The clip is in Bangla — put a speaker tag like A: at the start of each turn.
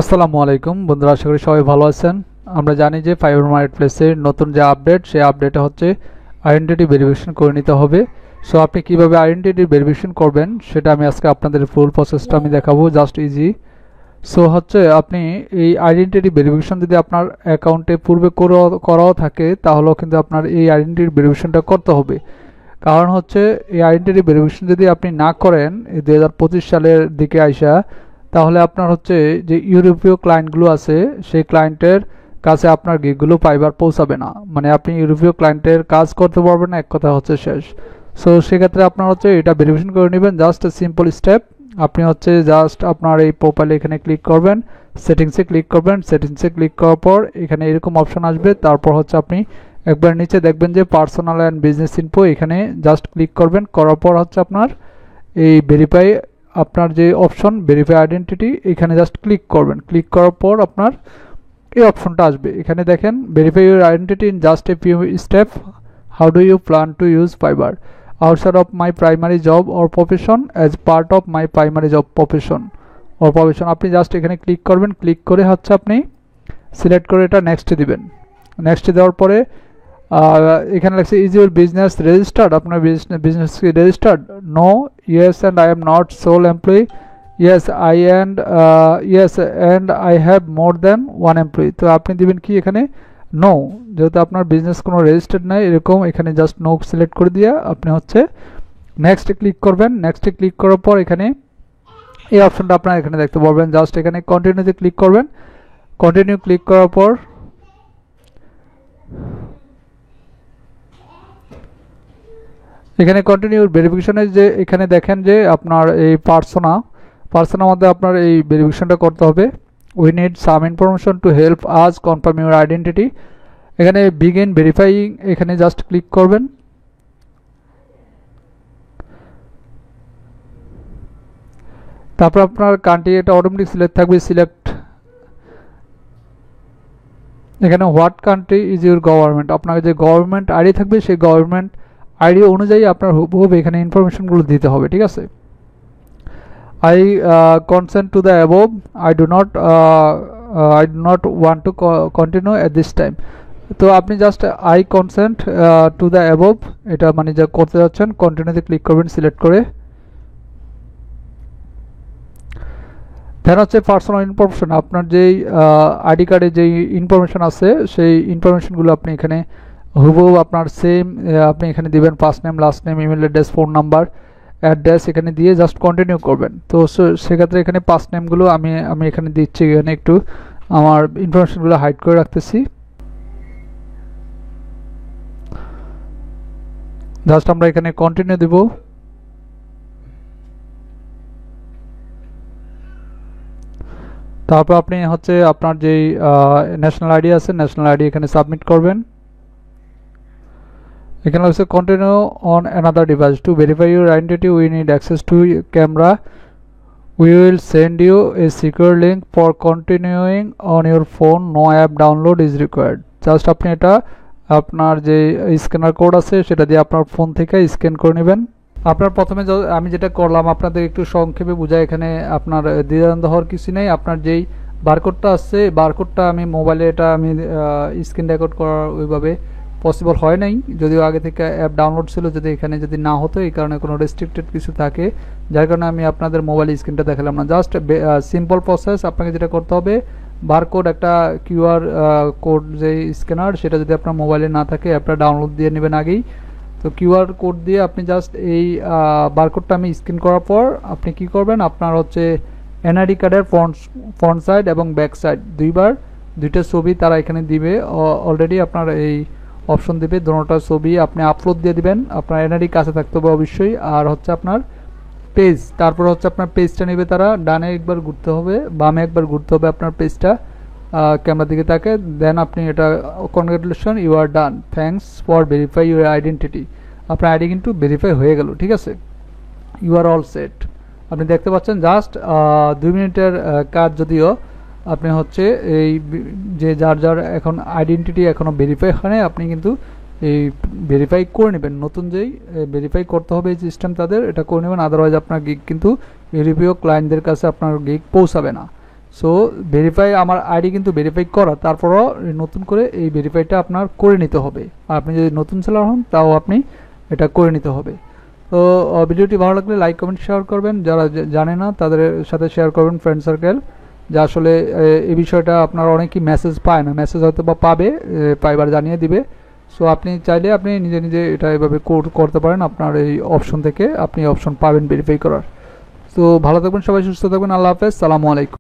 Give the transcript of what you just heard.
A: আসসালামু আলাইকুম বন্ধুরা, আশা করি সবাই ভালো আছেন। আমরা জানি যে ফাইবার মার্কেটপ্লেসের নতুন যে আপডেট, সেই আপডেটে হচ্ছে আইডেন্টিটি ভেরিফিকেশন করে নিতে হবে। সো আপনি কিভাবে আইডেন্টিটি ভেরিফিকেশন করবেন সেটা আমি আজকে আপনাদের ফুল প্রসেসটা আমি দেখাবো, জাস্ট ইজি। সো হচ্ছে আপনি এই আইডেন্টিটি ভেরিফিকেশন যদি আপনার অ্যাকাউন্টে পূর্বে করাও থাকে, তাহলেও কিন্তু আপনার এই আইডেন্টিটি ভেরিফিকেশনটা করতে হবে। কারণ হচ্ছে এই আইডেন্টিটি ভেরিফিকেশন যদি আপনি না করেন এই 2025 সালের দিকে আইসা, তাহলে আপনার হচ্ছে যে ইউরোপীয় ক্লায়েন্টগুলো আছে সেই ক্লায়েন্টের কাছে আপনার গিগগুলো ফাইবার পৌঁছাবে না, মানে আপনি ইউরোপীয় ক্লায়েন্টের কাজ করতে পারবেন না, এক কথা হচ্ছে শেষ। সো সেক্ষেত্রে আপনার হচ্ছে এটা ভেরিফিকেশন করে নেবেন, জাস্ট সিম্পল স্টেপ। আপনি হচ্ছে জাস্ট আপনার এই প্রোফাইলে এখানে ক্লিক করবেন, সেটিংসে ক্লিক করবেন। সেটিংসে ক্লিক করার পর এখানে এরকম অপশন আসবে, তারপর হচ্ছে আপনি একবার নিচে দেখবেন যে পার্সোনাল অ্যান্ড বিজনেস ইনফো, এখানে জাস্ট ক্লিক করবেন। করার পর হচ্ছে আপনার এই ভেরিফাই, আপনার যে অপশন ভেরিফাই আইডেন্টিটি, এখানে জাস্ট ক্লিক করবেন। ক্লিক করার পর আপনার এই অপশনটা আসবে, এখানে দেখেন verify your identity in just a few step, how do you plan to use Fiverr outside of my primary job or profession as part of my primary job profession. আপনি জাস্ট এখানে ক্লিক করবেন। ক্লিক করে হচ্ছে আপনি সিলেক্ট করে এটা নেক্সটে দিবেন। নেক্সটে দেওয়ার পরে এখানে লাগছে ইজ ইউর বিজনেস রেজিস্টার্ড, আপনার বিজনেস কি registered? No, yes and I am not sole employee, yes I and yes and I have more than one employee. তো আপনি দিবেন কি এখানে নো, যেহেতু আপনার বিজনেস কোনো রেজিস্টার্ড নাই, এরকম এখানে জাস্ট নো সিলেক্ট করে দিয়ে আপনি হচ্ছে নেক্সটে ক্লিক করবেন। নেক্সটে ক্লিক করার পর এখানে এই অপশনটা আপনারা এখানে দেখতে পারবেন, জাস্ট এখানে কন্টিনিউতে ক্লিক করবেন। কন্টিনিউ ক্লিক করার পর এখানে কন্টিনিউ ভেরিফিকেশনের যে এখানে দেখেন যে আপনার এই পার্সোনার মধ্যে আপনার এই ভেরিফিকেশনটা করতে হবে। We need some information to help us confirm your identity. এখানে বিগিন ভেরিফাইং, এখানে জাস্ট ক্লিক করবেন। তারপর আপনার কান্ট্রি এটা অটোমেটিক সিলেক্ট থাকবে, সিলেক্ট। এখানে what country is your government, আপনার যে গভর্নমেন্ট আইডি থাকবে সেই গভর্নমেন্ট আইডি অনুযায়ী আপনার হুবহু এখানে ইনফরমেশনগুলো দিতে হবে, ঠিক আছে। I consent to the above, I do not want to continue at this time. তো আপনি just I consent to the above, এটা মানে যা করতে যাচ্ছেন কন্টিনিউতে ক্লিক করবেন সিলেক্ট করে। দেন হচ্ছে পার্সোনাল ইনফরমেশন, আপনার যেই আইডি কার্ডে যেই ইনফরমেশন আছে সেই ইনফরমেশনগুলো আপনি এখানে হুবহু আপনার সেম আপনি এখানে দিবেন, first name, last name, email address, phone number, address এখানে দিয়ে জাস্ট কন্টিনিউ করবেন। তো সেক্ষেত্রে এখানে ফার্স্ট নেমগুলো আমি এখানে দিচ্ছি, এখানে একটু আমার ইনফরমেশনগুলো হাইড করে রাখতেছি। জাস্ট আমরা এখানে কন্টিনিউ দিব। তারপর আপনি হচ্ছে আপনার যেই ন্যাশনাল আইডি আছে, ন্যাশনাল আইডি এখানে সাবমিট করবেন। এখানে হচ্ছে continue on another device to verify your identity we need access to camera, we will send you a secure link for continuing on your phone, no app download is required. Just আপনি এটা আপনার যে স্ক্যানার কোড আছে সেটা দিয়ে আপনার ফোন থেকে স্ক্যান করে নেবেন। আপনার প্রথমে আমি যেটা করলাম আপনাদের একটু সংক্ষেপে বোঝাই, এখানে আপনার দ্বিধাদ্বন্দ্ব হওয়ার কিছু নেই। আপনার যেই বারকোডটা আছে, বারকোডটা আমি মোবাইলে এটা আমি স্ক্রিন রেকর্ড করার ওইভাবে পসিবল হয় নাই, যদিও আগে থেকে অ্যাপ ডাউনলোড ছিল, যদি এখানে যদি না হতো এই কারণে কোনো রেস্ট্রিক্টেড কিছু থাকে, যার কারণে আমি আপনাদের মোবাইল স্ক্রিনটা দেখালাম না। জাস্ট সিম্পল প্রসেস, আপনাকে যেটা করতে হবে বারকোড একটা কিউআর কোড যে স্ক্যানার, সেটা যদি আপনার মোবাইলে না থাকে অ্যাপটা ডাউনলোড দিয়ে নেবেন আগেই। তো কিউআর কোড দিয়ে আপনি জাস্ট এই বারকোডটা আমি স্ক্যান করার পর আপনি কি করবেন, আপনার হচ্ছে এনআইডি কার্ডের ফ্রন্ট সাইড এবং ব্যাক সাইড দুইটা ছবি তারা এখানে দিবে, অলরেডি আপনার এই অপশন দিবে, দুটোটা ছবি আপনি আপলোড দিয়ে দিবেন। আপনার এনআইডি কাছে থাকতে হবে অবশ্যই। আর হচ্ছে আপনার পেজ, তারপর হচ্ছে আপনার পেজটা নেবে তারা, ডানে একবার ঘুরতে হবে, বামে একবার ঘুরতে হবে আপনার পেজটা, ক্যামেরার দিকে তাকে। দেন আপনি এটা congratulation you are done, thanks for verify your identity, আপনার আইডি কিন্তু ভেরিফাই হয়ে গেল, ঠিক আছে। You are all set. আপনি দেখতে পাচ্ছেন জাস্ট 2 মিনিটের কাজ, যদিও আপনি হচ্ছে এই যে যার এখন আইডেন্টিটি এখনও ভেরিফাই হয় না, আপনি কিন্তু এই ভেরিফাই করে নেবেন। নতুন যেই ভেরিফাই করতে হবে এই সিস্টেম তাদের, এটা করে নেবেন, আদারওয়াইজ আপনার গিগ কিন্তু ইউরোপীয় ক্লায়েন্টদের কাছে আপনার গিগ পৌঁছাবে না। সো ভেরিফাই আমার আইডি কিন্তু ভেরিফাই করা, তারপরও নতুন করে এই ভেরিফাইটা আপনার করে নিতে হবে। আর আপনি যদি নতুন সেলার হন তাও আপনি এটা করে নিতে হবে। তো ভিডিওটি ভালো লাগলে লাইক কমেন্ট শেয়ার করবেন, যারা জানে না তাদের সাথে শেয়ার করবেন ফ্রেন্ড সার্কেল, যে আসলে এই বিষয়টা আপনারা অনেকেই মেসেজ পায় না, মেসেজ হয়তো বা পাবে, পাইবার জানিয়ে দিবে। সো আপনি চাইলে আপনি নিজে নিজে এটা এভাবে করতে পারেন, আপনার এই অপশন থেকে আপনি অপশন পাবেন ভেরিফাই করার। তো ভালো থাকবেন সবাই, সুস্থ থাকবেন, আল্লাহ হাফেজ, সালামু আলাইকুম।